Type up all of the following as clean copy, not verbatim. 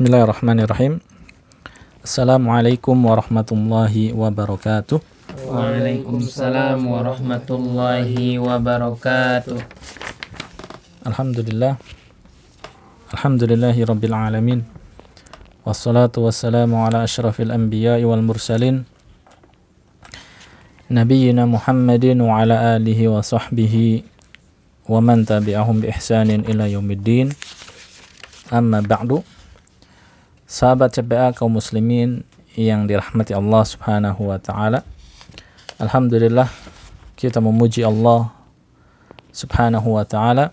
Bismillahirrahmanirrahim. Assalamualaikum warahmatullahi wabarakatuh. Waalaikumsalam warahmatullahi wabarakatuh. Alhamdulillah. Alhamdulillahi rabbil alamin. Wassalatu wassalamu ala asyrafil anbiya'i wal mursalin Nabiyyina Muhammadin wa ala alihi wa sahbihi wa man tabi'ahum bi ihsanin ila yaumiddin. Amma ba'du. Sahabat CPA kaum muslimin yang dirahmati Allah Subhanahu wa taala. Alhamdulillah kita memuji Allah Subhanahu wa taala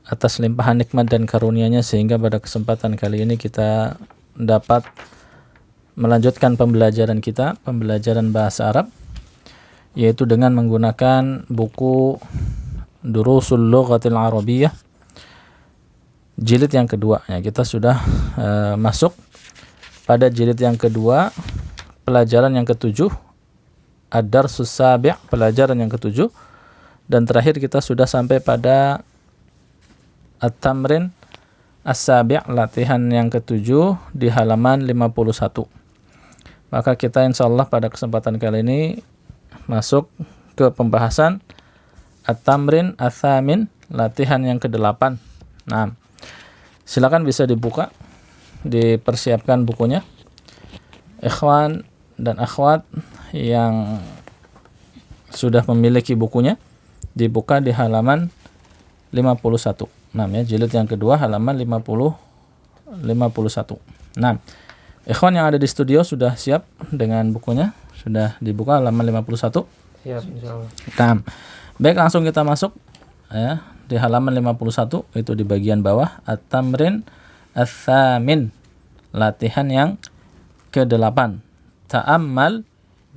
atas limpahan nikmat dan karunia-Nya sehingga pada kesempatan kali ini kita dapat melanjutkan pembelajaran kita, pembelajaran bahasa Arab, yaitu dengan menggunakan buku Durusul Lughatil Arabiyyah jilid yang kedua. Ya, kita sudah masuk pada jilid yang kedua, pelajaran yang ketujuh, Ad-Darsus Sabi', pelajaran yang ketujuh, dan terakhir kita sudah sampai pada At-Tamrin As-Sabi', latihan yang ketujuh di halaman 51. Maka kita insyaallah pada kesempatan kali ini masuk ke pembahasan At-Tamrin As-Samin, latihan yang ke-8. Nah, silakan bisa dibuka, dipersiapkan bukunya. Ikhwan dan akhwat yang sudah memiliki bukunya, dibuka di halaman 51. Nah, ya, jilid yang kedua halaman 51. Nah, ikhwan yang ada di studio sudah siap dengan bukunya? Sudah dibuka halaman 51? Siap, insyaallah. Nah, baik, langsung kita masuk ya. Di halaman 51 itu di bagian bawah, At-Tamrin Ats-Tsamin, latihan yang ke-8. Ta'ammal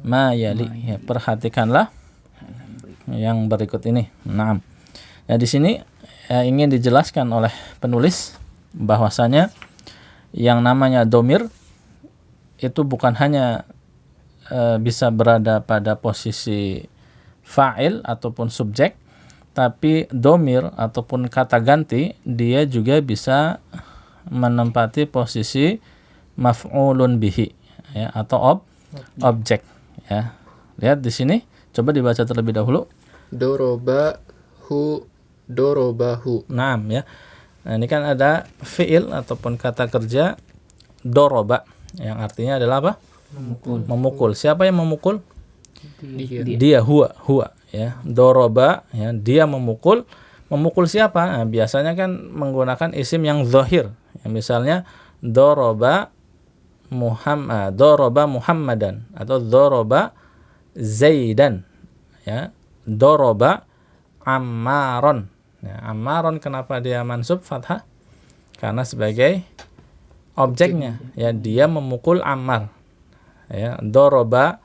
ma yali, ya, perhatikanlah yang berikut ini. Nah, ya, di sini ya, ingin dijelaskan oleh penulis bahwasanya yang namanya domir itu bukan hanya bisa berada pada posisi fa'il ataupun subjek, tapi domir ataupun kata ganti dia juga bisa menempati posisi maf'ulun bihi, ya, atau objek, ya. Lihat di sini, coba dibaca terlebih dahulu. Dorobahu. Nah, ya. Nah, ini kan ada fi'il ataupun kata kerja doroba yang artinya adalah apa? Memukul. Siapa yang memukul? Dia, huwa, ya. Doroba, ya, dia memukul. Memukul siapa? Nah, biasanya kan menggunakan isim yang zahir. Ya, misalnya doroba Muhammadan atau doroba Zaidan, ya. Doroba Ammaron. Ya, Ammaron kenapa dia mansub fathah? Karena sebagai objeknya, ya, dia memukul Ammar. Ya, doroba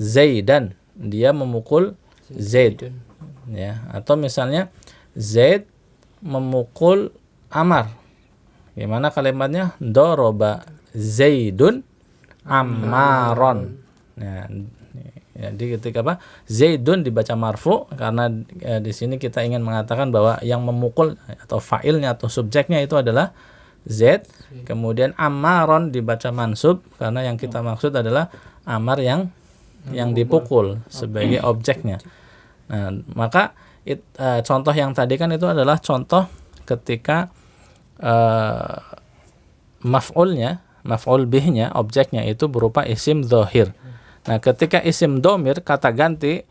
Zaidan, dia memukul Zaid, ya. Atau misalnya Zaid memukul Ammar. Gimana kalimatnya? Doroba Zaidun Ammaron. Ya, jadi ketika apa? Zaidun dibaca marfu karena di sini kita ingin mengatakan bahwa yang memukul atau fa'ilnya atau subjeknya itu adalah Zaid. Kemudian Ammaron dibaca mansub karena yang kita maksud adalah Ammar yang dipukul sebagai objeknya. Nah, maka contoh yang tadi kan itu adalah contoh ketika maf'ul bihnya, objeknya itu berupa isim dhahir. Nah, ketika isim domir, kata ganti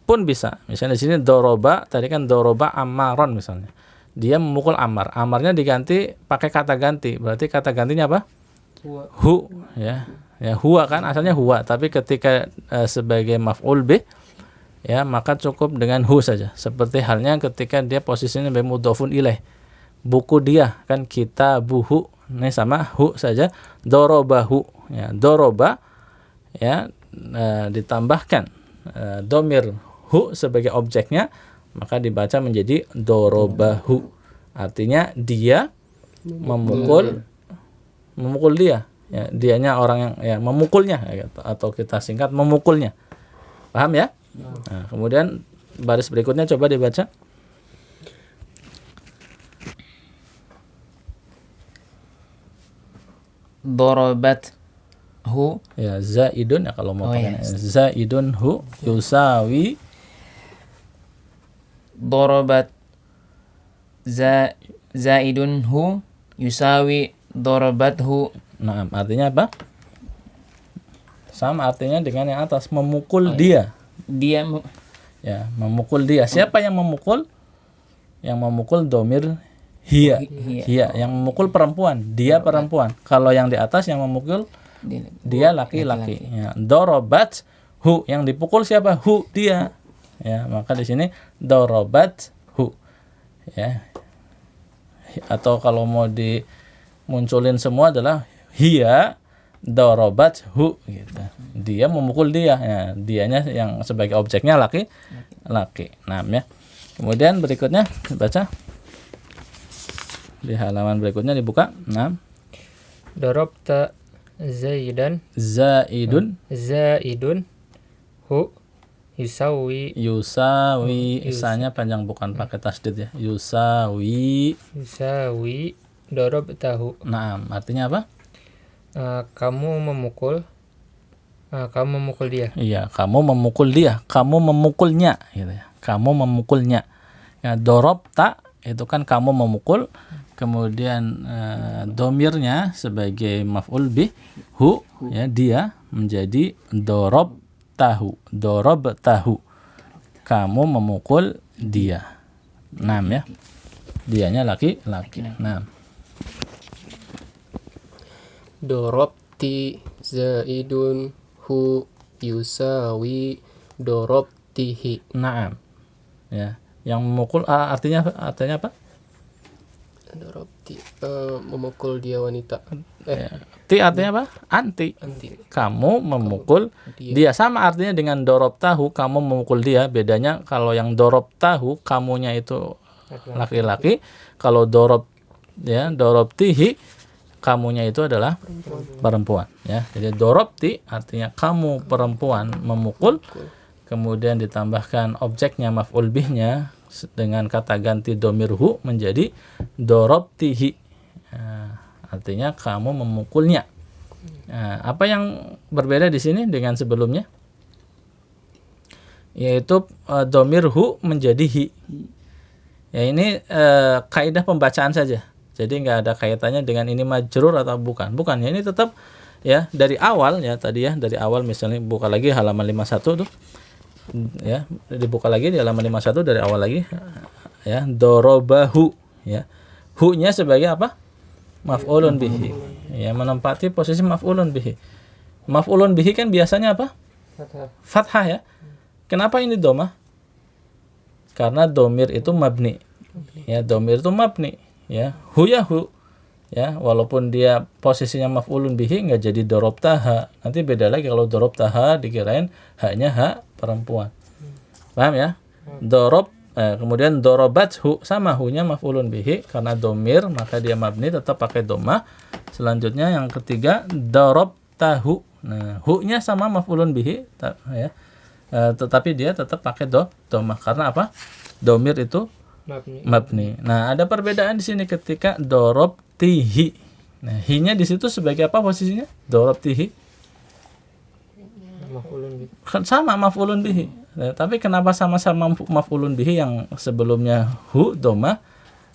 pun bisa. Misalnya di sini doroba, tadi kan doroba Ammaron misalnya. Dia memukul Ammar. Ammarnya diganti pakai kata ganti. Berarti kata gantinya apa? Hu, ya. Ya, huwa kan asalnya huwa, tapi ketika sebagai maf'ul bih, ya, maka cukup dengan hu saja. Seperti halnya ketika dia posisinya sebagai mudhofun ilaih. Buku dia kan kitabuhu, ini sama hu saja. Dorobahu, ya, doroba, ya, ditambahkan domir hu sebagai objeknya, maka dibaca menjadi dorobahu. Artinya dia memukul dia. Ya, dianya orang yang ya memukulnya, ya, atau kita singkat memukulnya. Paham ya? Nah, kemudian baris berikutnya coba dibaca. dorobathu. Ya, zaidun ya kalau mau Oh, pakai ya. zaidun hu yusawi Dorobat zaidun hu yusawi dorobathu. nah artinya apa? Sama artinya dengan yang atas, memukul dia. Dia Ya, memukul dia. Siapa yang memukul? Yang memukul domir hiya. Hiya yang memukul perempuan, dia perempuan. Kalau yang di atas yang memukul dia laki-laki. Ya, dorobat hu yang dipukul siapa? Hu dia. Ya, maka di sini dorobat hu. Ya. Atau kalau mau dimunculin semua adalah hiya dorobat hu gitu. Dia memukul dia. Ya, dianya yang sebagai objeknya laki. Nah, ya. Kemudian berikutnya baca di halaman berikutnya dibuka. Nah, Darabta Zaidan zaidun hu yusawi isanya panjang bukan pakai tasdid ya. Yusawi. darabtahu. Nah, artinya apa? Kamu memukul dia. Iya, kamu memukul dia, kamu memukulnya gitu ya. Kamu memukulnya. Ya, dorobta itu kan kamu memukul, kemudian domirnya sebagai maf'ul bih hu ya dia menjadi dorobtahu. Kamu memukul dia. 6 ya. Dianya laki-laki. 6. Dorobti zaidun hu yusawi dorobtihi. Naam. Ya, yang memukul artinya apa? Dorobti memukul dia wanita. Ya. Ti artinya apa? Anti. Kamu memukul dia. Sama artinya dengan dorob tahu, kamu memukul dia. Bedanya kalau yang dorob tahu, kamunya itu laki-laki. Kalau dorob tihi, kamunya itu adalah perempuan. Ya. Jadi dorob ti artinya kamu perempuan memukul. Kemudian ditambahkan objeknya maf'ul bihnya dengan kata ganti domirhu menjadi dorobtihi. Artinya kamu memukulnya. Apa yang berbeda di sini dengan sebelumnya? Yaitu domirhu menjadi hi. Ya, ini kaidah pembacaan saja. Jadi nggak ada kaitannya dengan ini majrur atau bukan. Bukan, ya ini tetap ya dari awal ya tadi ya, dari awal misalnya buka lagi halaman 51 tuh. Ya, dibuka lagi di halaman 51 dari awal lagi. Ya, dorobahu ya. Hu-nya sebagai apa? Maf'ulun bihi. Ya, menempati posisi maf'ulun bihi. Maf'ulun bihi kan biasanya apa? Fathah ya. Kenapa ini domah? Karena domir itu mabni. Ya, domir itu mabni. Ya, hu ya hu. Ya, walaupun dia posisinya maf'ulun bihi nggak jadi dorobtaha. Nanti beda lagi kalau dorobtaha dikirain haknya hak perempuan. Paham ya? Kemudian dorobathu sama hu-nya maf'ulun bihi karena domir maka dia mabni tetap pakai domah. Selanjutnya yang ketiga darabtahu. Nah, hu-nya sama maf'ulun bihi ya. Tetapi dia tetap pakai domah karena apa? Domir itu mabni. Nah, ada perbedaan di sini ketika dorobtihi. Nah, hi-nya di situ sebagai apa posisinya? Dorobtihi. Sama maf'ulun bihi. Nah, tapi kenapa sama-sama maf'ulun bihi yang sebelumnya hu domah,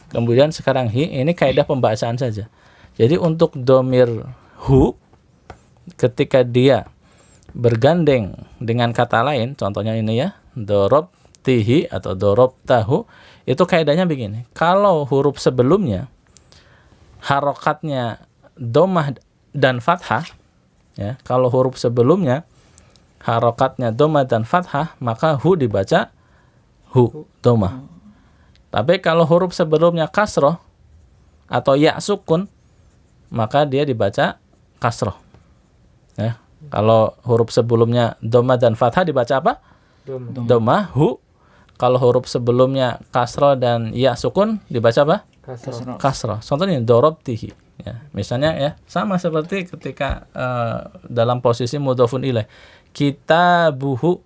kemudian sekarang hi? Ini kaidah pembacaan saja. Jadi untuk domir hu ketika dia bergandeng dengan kata lain, contohnya ini ya, dorob tihi atau dorob tahu, itu kaidahnya begini. Kalau huruf sebelumnya harokatnya domah dan fathah, ya, kalau huruf sebelumnya harokatnya domah dan fathah, maka hu dibaca hu domah. Tapi kalau huruf sebelumnya kasroh atau ya sukun, maka dia dibaca kasroh. Ya. Kalau huruf sebelumnya domah dan fathah dibaca apa? Domah hu. Kalau huruf sebelumnya kasroh dan ya sukun dibaca apa? Kasroh. Contohnya dorob tihi. Ya, misalnya ya sama seperti ketika dalam posisi mudhofun ilaih. Kitabuhu.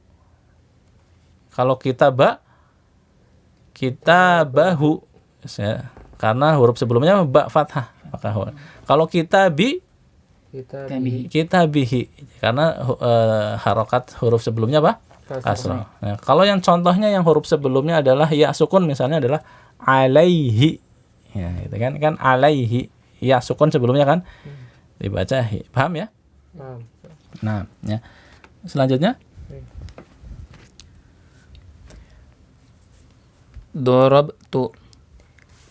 Kalau kitabahu. Ya, karena huruf sebelumnya ba fathah. Maka kalau kitabi kitabihi. Karena harokat huruf sebelumnya apa? Kasroh. Nah, kalau yang contohnya yang huruf sebelumnya adalah ya sukun, misalnya adalah alaihi. Ya, itu kan alaihi. Ya sukun sebelumnya kan dibaca hi. Paham ya? Nah, ya. Selanjutnya Dorobtu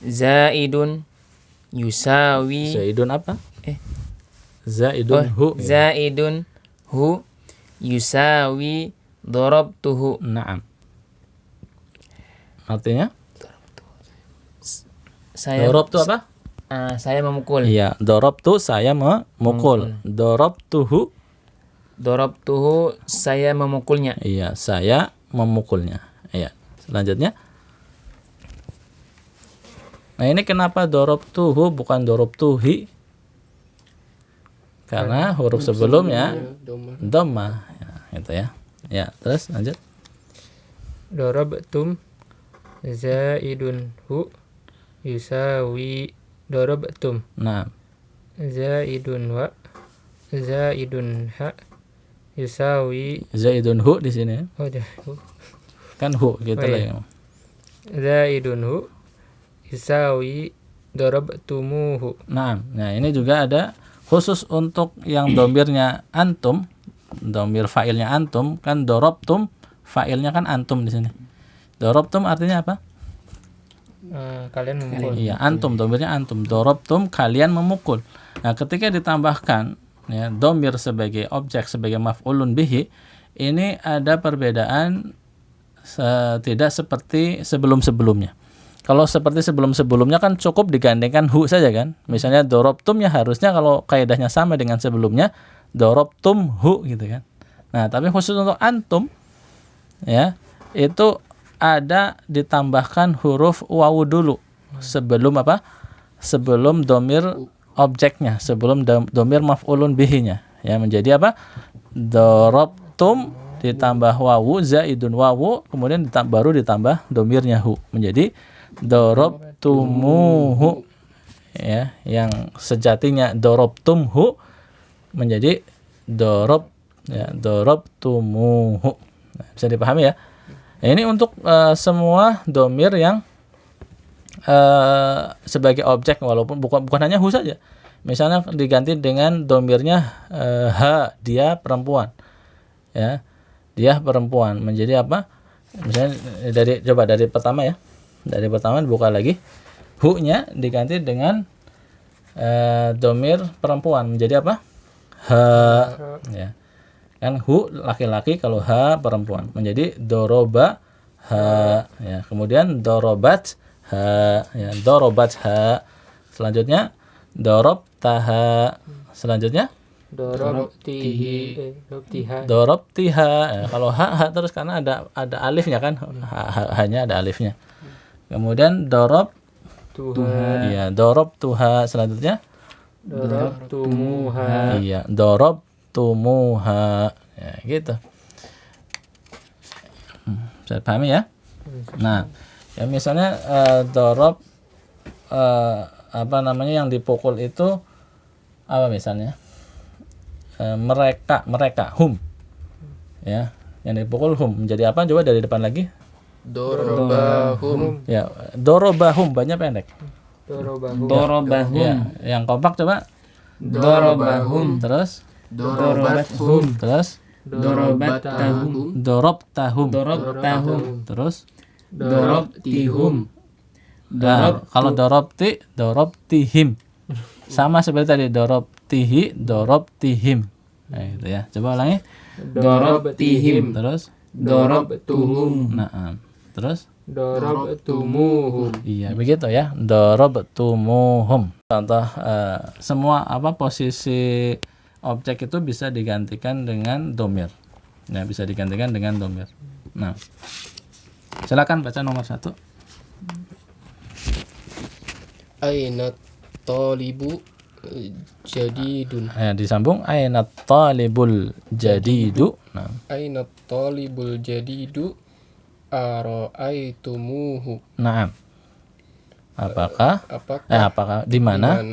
zaidun yusawi Zaidun apa? Zaidun hu. zaidun hu yusawi dorobtuhu. Naam. Artinya? Saya Dorob tu apa? saya memukul. Iya, dorob tu saya memukul. Dorob tuhu. Dorobtuhu saya memukulnya. Iya, saya memukulnya. Iya. Selanjutnya. Nah, ini kenapa dorob tuhu bukan dorob tuhi? Karena huruf sebelumnya dhammah. Ya, gitu ya. Ya, terus lanjut. Darabtum zaidun hu yusawi darabtum. Nah, Zaidun wa zaidun ha yusawi zaidun hu di sini. hu. Kan hu gitu Oh, lah iya. ya. Zaidun hu yusawi darabtumuhu. Nah, ini juga ada khusus untuk yang domirnya antum, domir fa'ilnya antum, kan dorobtum, fa'ilnya kan antum di sini. Dorobtum artinya apa? Kalian memukul. Iya, antum, domirnya antum. Dorobtum, kalian memukul. Nah, ketika ditambahkan ya, domir sebagai objek, sebagai maf'ulun bihi, ini ada perbedaan tidak seperti sebelum-sebelumnya. Kalau seperti sebelum-sebelumnya kan cukup digandengkan hu saja kan. Misalnya dorobtum ya harusnya kalau kaidahnya sama dengan sebelumnya dorobtum hu gitu kan. Nah, tapi khusus untuk antum ya, itu ada ditambahkan huruf wawu dulu sebelum apa? Sebelum domir objeknya, sebelum domir maf'ulun bihinya. Ya, menjadi apa? Dorobtum ditambah wawu, zaidun wawu, kemudian baru ditambah domirnya hu. Menjadi dorobtumuhu, ya, yang sejatinya dorobtumhu menjadi dorobtumuhu. Nah, bisa dipahami ya? Nah, ini untuk semua domir yang sebagai objek, walaupun bukan hanya hu saja. Misalnya diganti dengan domirnya ha, dia perempuan, ya, dia perempuan, menjadi apa? Misalnya dari pertama ya. Dari pertama dibuka lagi, hu-nya diganti dengan domir perempuan menjadi apa? Ha, ya. Kan hu laki-laki, kalau ha perempuan menjadi doroba ha, ya. Kemudian dorobat ha, ya, dorobat ha. Selanjutnya dorob taha. Selanjutnya Dorobtiha. dorob tiha. Ya, kalau ha terus karena ada alifnya kan, hanya ada alifnya. Kemudian dorob Tuha. iya, dorob tuha. Selanjutnya Dorobtumuha. iya, dorob tumuha, ya gitu. Bisa pahami ya? Nah, ya misalnya dorob apa namanya yang dipukul itu apa misalnya? Mereka hum, ya, yang dipukul hum menjadi apa? Coba dari depan lagi. Dorobahum. Ya, dorobahum banyak pendek. Dorobahum. Ya, yang kompak coba. Dorobahum. Terus Dorobathum. terus Dorobatahum. dorobtahum. Dorobtahum. Terus Dorobtihum. nah, kalau dorobtihim. Sama seperti tadi dorobtihi, dorobtihim. Nah, itu ya. Coba ulangi. Dorobtihim. Terus Dorobtuhum. nah, terus Dorobtumuhum. iya begitu ya, dorobtumuhum. Contoh semua apa posisi objek itu bisa digantikan dengan domir. Ya, bisa digantikan dengan domir. Nah, silakan baca nomor 1. Aina talibu jadidun. Ya, disambung aina talibul jadidu. Nah, Aina talibul jadidu ara'aitumuhu. na'am. Apakah Apakah apakah di mana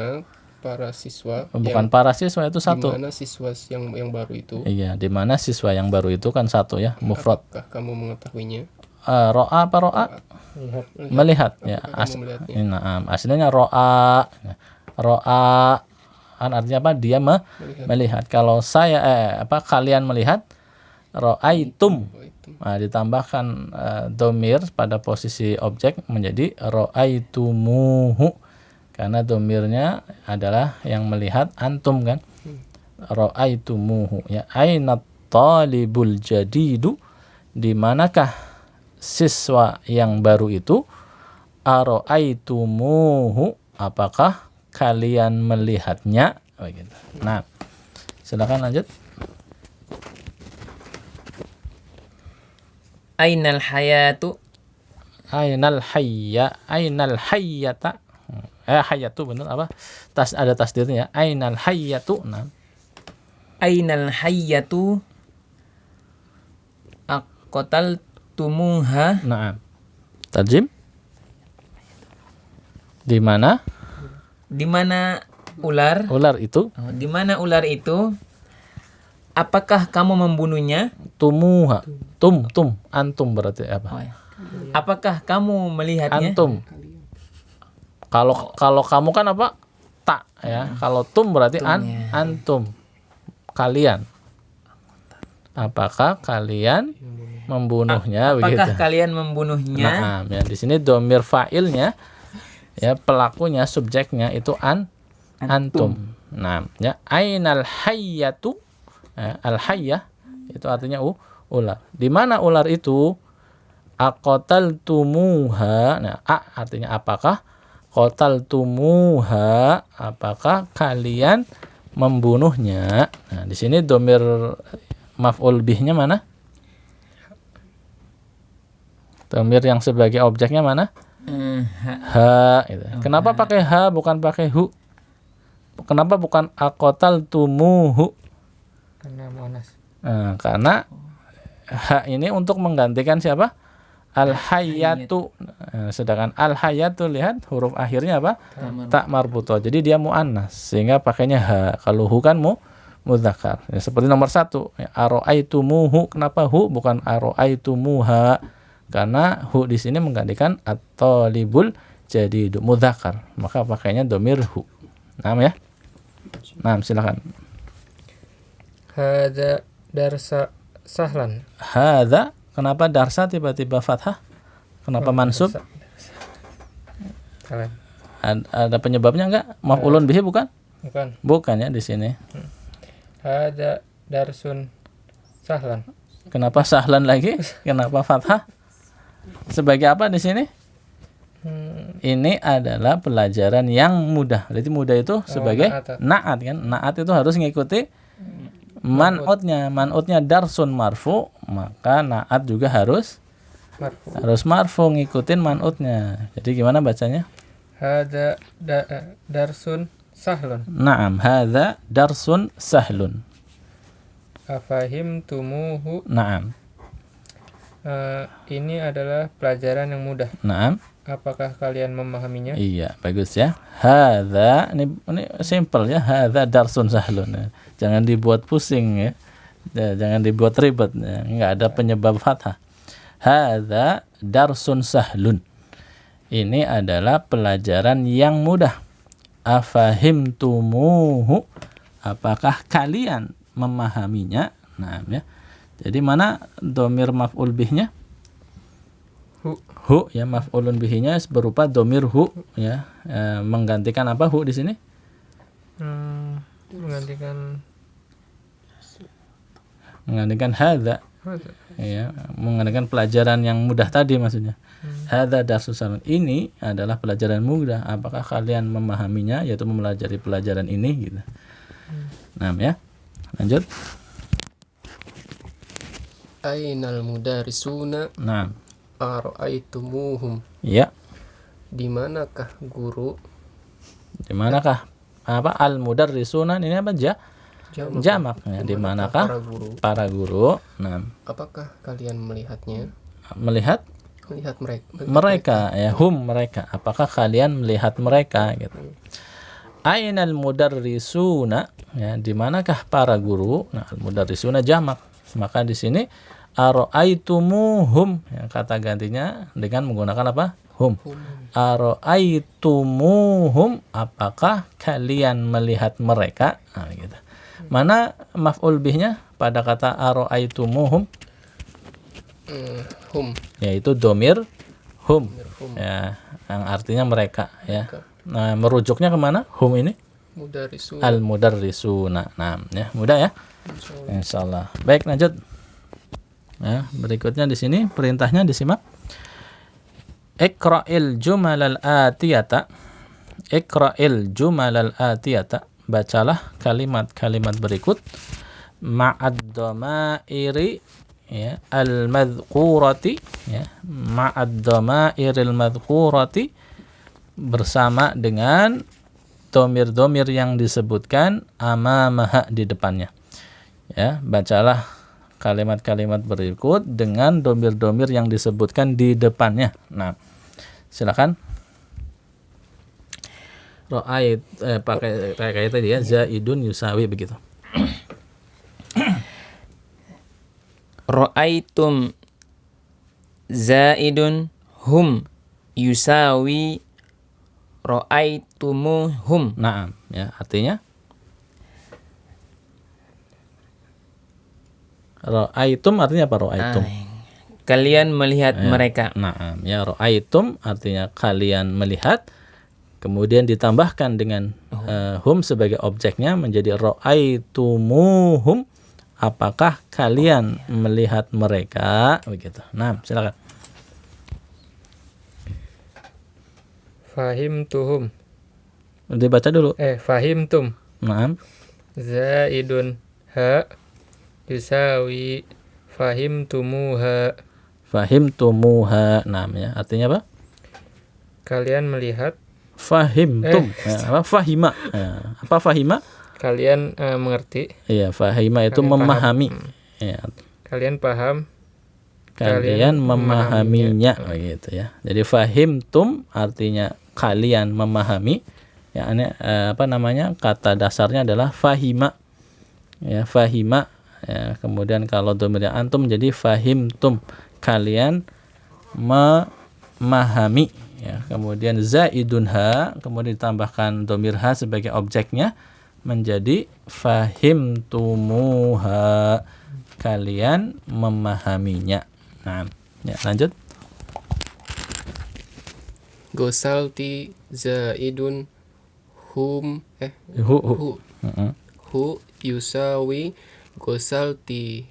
para siswa Bukan para siswa itu di satu. mana siswa yang baru itu. Iya, di mana siswa yang baru itu kan satu ya, mufrad. Apakah kamu mengetahuinya? Ro'a apa ro'a? Lihat. Melihat ya. Apakah kamu melihatnya? Nah, aslinya ro'a. Ro'a kan artinya apa? Dia melihat. Kalau saya kalian melihat ro'aitum. Oh, itu. Nah, ditambahkan domir pada posisi objek menjadi ro'aitumuhu. Karena domirnya adalah yang melihat antum kan. Ro'aitumuhu ya. Aina talibul jadidu, di manakah siswa yang baru itu? Aro'aitumuhu, apakah kalian melihatnya? Begitu. Nah, silakan lanjut. Ainal hayatu. Ainal hayyata. Hayatu benar apa? Ada tasdirnya. Ainal hayyatu. Nah. Ainal hayyatu. Aqtaltumuha. Nah. Tarjim. Di mana? Di mana ular? Ular itu Di mana ular itu? Apakah kamu membunuhnya? tumuha. Antum berarti apa? Apakah kamu melihatnya? Antum. Kalau kamu kan apa? Tak ya. Kalau tum berarti antum. Kalian. Apakah kalian membunuhnya? Apakah Begitu. kalian membunuhnya? Nah, ya di sini domir fa'ilnya ya, pelakunya, subjeknya itu antum. Nah, ya ainal hayyatu, al hayyah itu artinya ular. Di mana ular itu? Aqtaltumuha. Nah, artinya apakah? Qataltumuha, apakah kalian membunuhnya? Nah, di sini domir maf'ul bihnya mana? Domir yang sebagai objeknya mana? Ha gitu. Kenapa pakai ha bukan pakai hu? Kenapa bukan aqtaltumuhu? Karena muannas. Nah, karena ha ini untuk menggantikan siapa? Al-hayyatu. Sedangkan al-hayyatu lihat huruf akhirnya apa? Tak marbutoh. Jadi dia muannas sehingga pakainya ha. Kalau hu kan mudzakkar. Ya, seperti nomor 1, ya, aro'aitumuhu. Kenapa hu bukan aro'aitumuha? Karena hu di sini menggantikan at-talibul jadidu mudzakkar. Maka pakainya domir hu. Nah ya. Nah, silakan. Hadza darsa sahlan. Hadza, kenapa darsa tiba-tiba fathah? Kenapa mansub? Kalian. Ada penyebabnya enggak? Maf'ulun bihi bukan? Bukan. Bukan ya di sini. Hadza darsun sahlan. Kenapa sahlan lagi? Kenapa fathah? Sebagai apa di sini? Ini adalah pelajaran yang mudah. Berarti mudah itu sebagai na'at kan? Na'at itu harus mengikuti man'utnya. Man'utnya darsun marfu, maka na'at juga harus marfu ngikutin man'utnya. Jadi gimana bacanya? Hadza darsun sahlun. Naam, hadza darsun sahlun. Afahimtumuhu. Naam. Ini adalah pelajaran yang mudah. Naam. Apakah kalian memahaminya? Iya, bagus ya. Hadza ini simple ya. Hadza darsun sahlun. Jangan dibuat pusing ya. Jangan dibuat ribet ya. Enggak ada penyebab fathah. Hadza darsun sahlun. Ini adalah pelajaran yang mudah. Afahimtumuhu. Apakah kalian memahaminya? Nah, ya. Jadi mana domir maf'ul bihnya? Hu ya, maf'ulun bihinya berupa domir hu ya. Menggantikan apa hu di sini? Menggantikan hadza. Ya, menggantikan pelajaran yang mudah tadi maksudnya. Hadza darsus sahlun. Ini adalah pelajaran mudah. Apakah kalian memahaminya, yaitu mempelajari pelajaran ini gitu. Nah, ya. Lanjut. Ainal mudarisuna. Nah. Ara'aitumuhum. Ya. Di manakah guru? Di manakah apa al-mudarrisuna ini apa jamak ya. Di manakah para guru? Nah. Apakah kalian melihatnya? Melihat mereka ya, hum mereka. Apakah kalian melihat mereka gitu. Ainal mudarrisuna, ya, di manakah para guru? Nah, al mudarrisuna jamak. Maka di sini ara'aitumuhum, ya, kata gantinya dengan menggunakan apa? Hum. Ara'aitumuhum, apakah kalian melihat mereka? Nah, gitu. Mana maf'ul bihnya pada kata ara'aitumuhum? Hum. Yaitu domir hum. Hum. Ya, yang artinya mereka, ya. Nah, merujuknya kemana? Hum ini? Mudarrisuna. Al-mudarrisuna. Nah, ya, mudah ya. Insyaallah. Baik, lanjut. Ya, berikutnya di sini perintahnya disimak. Iqra'il jumalal atiyata. Iqra'il jumalal atiyata. Bacalah kalimat-kalimat berikut ma'ad dhamairi, ya, al-madhkurati, ya, ma'ad dhamairil madhkurati, bersama dengan domir-domir yang disebutkan amamaha, di depannya. Ya, bacalah kalimat-kalimat berikut dengan domir-domir yang disebutkan di depannya. Nah, silakan. Ra'ait pakai kayak tadi ya, zaidun yusawi, begitu. Ra'aitum zaidun hum yusawi ra'aitumuhum. Naam, ya, artinya ra'aitum artinya apa? Ra'aitum. Kalian melihat mereka. Naam, ya, ra'aitum artinya kalian melihat, kemudian ditambahkan dengan hum sebagai objeknya menjadi ra'aitumuhum, apakah kalian melihat mereka, begitu. Nah, silakan. Fahimtuhum. Dibaca dulu. Fahimtum. Naam. Zaidun ha yusawi fahimtumuha. Fahimtumuha. Naam, ya, artinya apa? Kalian melihat. Fahimtum. Ya, apa? Fahima. Ya, apa fahima? Kalian mengerti. Iya, fahima itu Kalian memahami. Ya, Kalian paham. kalian memahaminya, begitu ya. Jadi fahimtum artinya kalian memahami. Ya, apa namanya? Kata dasarnya adalah fahima. Ya, fahima. Ya, kemudian kalau domirnya antum jadi fahimtum, kalian memahami. Ya, kemudian zaidun ha, kemudian ditambahkan domir ha sebagai objeknya menjadi fahimtumuha, kalian memahaminya. Nah, ya, lanjut. Gosalti zaidun hum Hu. hu yusawi gosaltihim.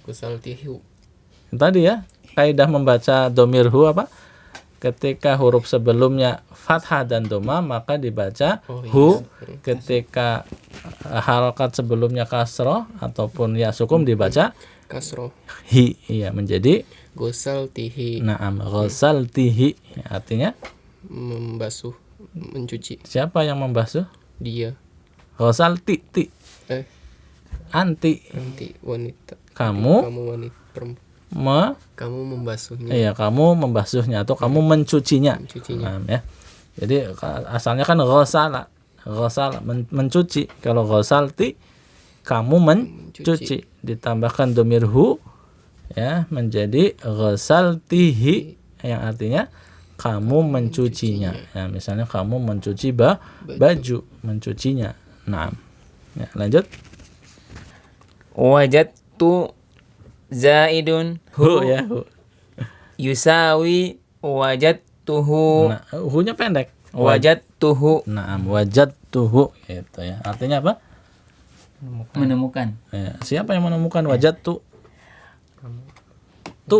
Gosaltihu. Tadi ya, kaidah membaca domir hu apa? Ketika huruf sebelumnya fathah dan dhamma maka dibaca hu. Ketika harokat sebelumnya kasroh ataupun ya sukun dibaca Kasroh. hi. Iya, menjadi Gosaltihi. na'am, ghasaltihi. Artinya Membasuh, mencuci. siapa yang membasuh? Dia. Ghasalti. Anti. Nanti wanita. Kamu Kamu wanita perempuan. Kamu membasuhnya. Iya, kamu membasuhnya atau kamu mencucinya. Mencucinya. Ya. Jadi asalnya kan ghasala, mencuci. Kalau ghasalti kamu mencuci, ditambahkan domir hu, ya, menjadi ghasaltihi, yang artinya kamu mencucinya. Ya, misalnya kamu mencuci baju, mencucinya. Nah, ya, lanjut. Wajadtu zaidun Hu, ya, hu. yusawi wajadtuhu. Nah, hu-nya pendek. Wajadtuhu. Naam, wajadtuhu, gitu ya. Artinya apa? Menemukan. Ya, siapa yang menemukan wajadtu? Tu.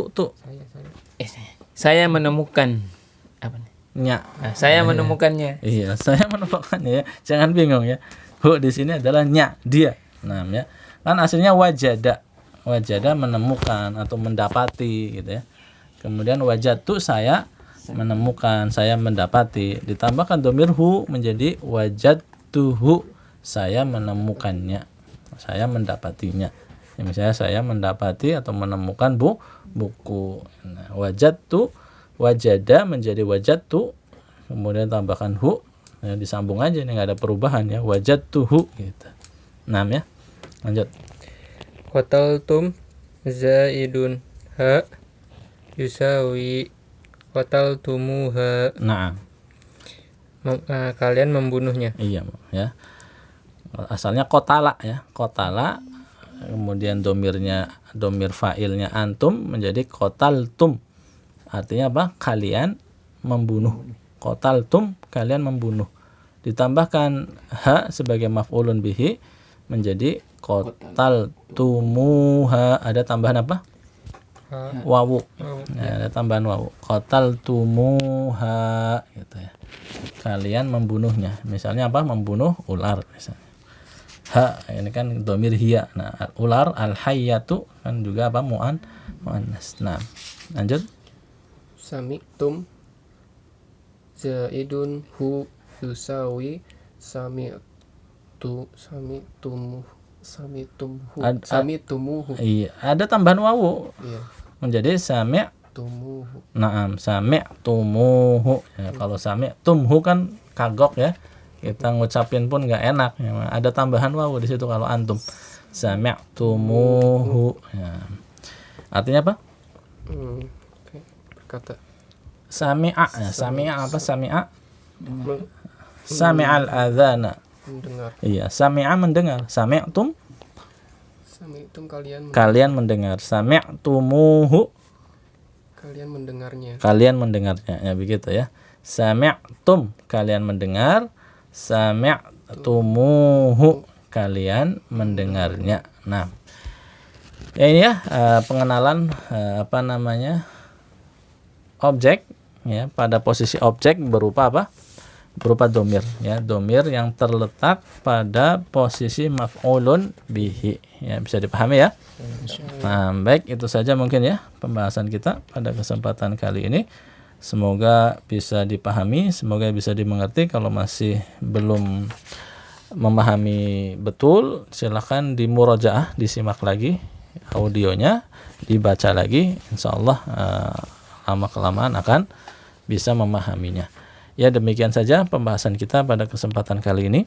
Saya menemukan apa nih? Nya. Saya menemukannya. Iya, saya menemukannya ya. Jangan bingung ya. Hu di sini adalah nya, dia. Nah, ya. Kan aslinya wajada. Wajada menemukan atau mendapati, gitu ya. Kemudian wajadtu saya menemukan, saya mendapati. Ditambahkan domir hu menjadi wajadtuhu, saya menemukannya, saya mendapatinya. Ya, misalnya saya mendapati atau menemukan buku. Nah, wajadtu, wajada menjadi wajadtu, kemudian tambahkan hu, ya, disambung aja, ini nggak ada perubahan ya, wajadtuhu gitu. 6 ya. Lanjut. Qataltum zaidun ha yusawi qataltumuha. Nah, Kalian membunuhnya. iya ya. Asalnya kotala ya, kotala, kemudian domir fa'ilnya antum menjadi kotaltum. Artinya apa? Kalian membunuh. Kotaltum, kalian membunuh. Ditambahkan ha sebagai maf'ulun bihi menjadi kotaltumuha. Ada tambahan apa? Wawu. Ya, ada tambahan wawu. Kotaltumuha gitu ya. Kalian membunuhnya. Misalnya apa? Membunuh ular misalnya. Ha, ini kan domir hiya. Nah, ular al-hayyatu kan juga apa? Muannas. Nah, lanjut. Sami'tum zaidun hu yusawi samitumuhu. Iya, ada tambahan wawu Iya. menjadi Tumuhu. Naam, sami'tumuhu. Ya, kalau sami'tumhu kan kagok ya. Kita ngucapin pun nggak enak. Ya, ada tambahan wawu di situ kalau antum. Sami'tumuhu. Ya. Artinya apa? Oke. Berkata. Sami'a. Ya, sami'a apa? Sami'a? Sami'al adzana. Mendengar. Iya, sami'a mendengar. Sami'tum, Sami'tum kalian mendengar. Sami'tumuhu, kalian mendengarnya. kalian mendengarnya. Ya begitu ya. Sami'tum, kalian mendengar. Sami'tumuhu, kalian mendengarnya. Nah, ya ini ya pengenalan objek ya, pada posisi objek berupa apa? Berupa domir ya, domir yang terletak pada posisi maf'ulun bihi ya, bisa dipahami ya. Nah, baik, itu saja mungkin ya pembahasan kita pada kesempatan kali ini. Semoga bisa dipahami, semoga bisa dimengerti. Kalau masih belum memahami betul, silakan dimurajaah, disimak lagi audionya, dibaca lagi. Insyaallah lama kelamaan akan bisa memahaminya. Ya, demikian saja pembahasan kita pada kesempatan kali ini.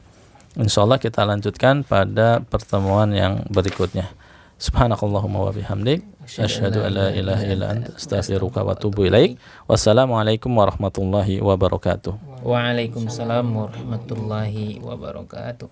Insyaallah kita lanjutkan pada pertemuan yang berikutnya. Subhanakallahumma wa bihamdik, asyhadu an la ilaha illa anta, astaghfiruka wa atubu ilaik. Wassalamualaikum warahmatullahi wabarakatuh. Waalaikumsalam warahmatullahi wabarakatuh.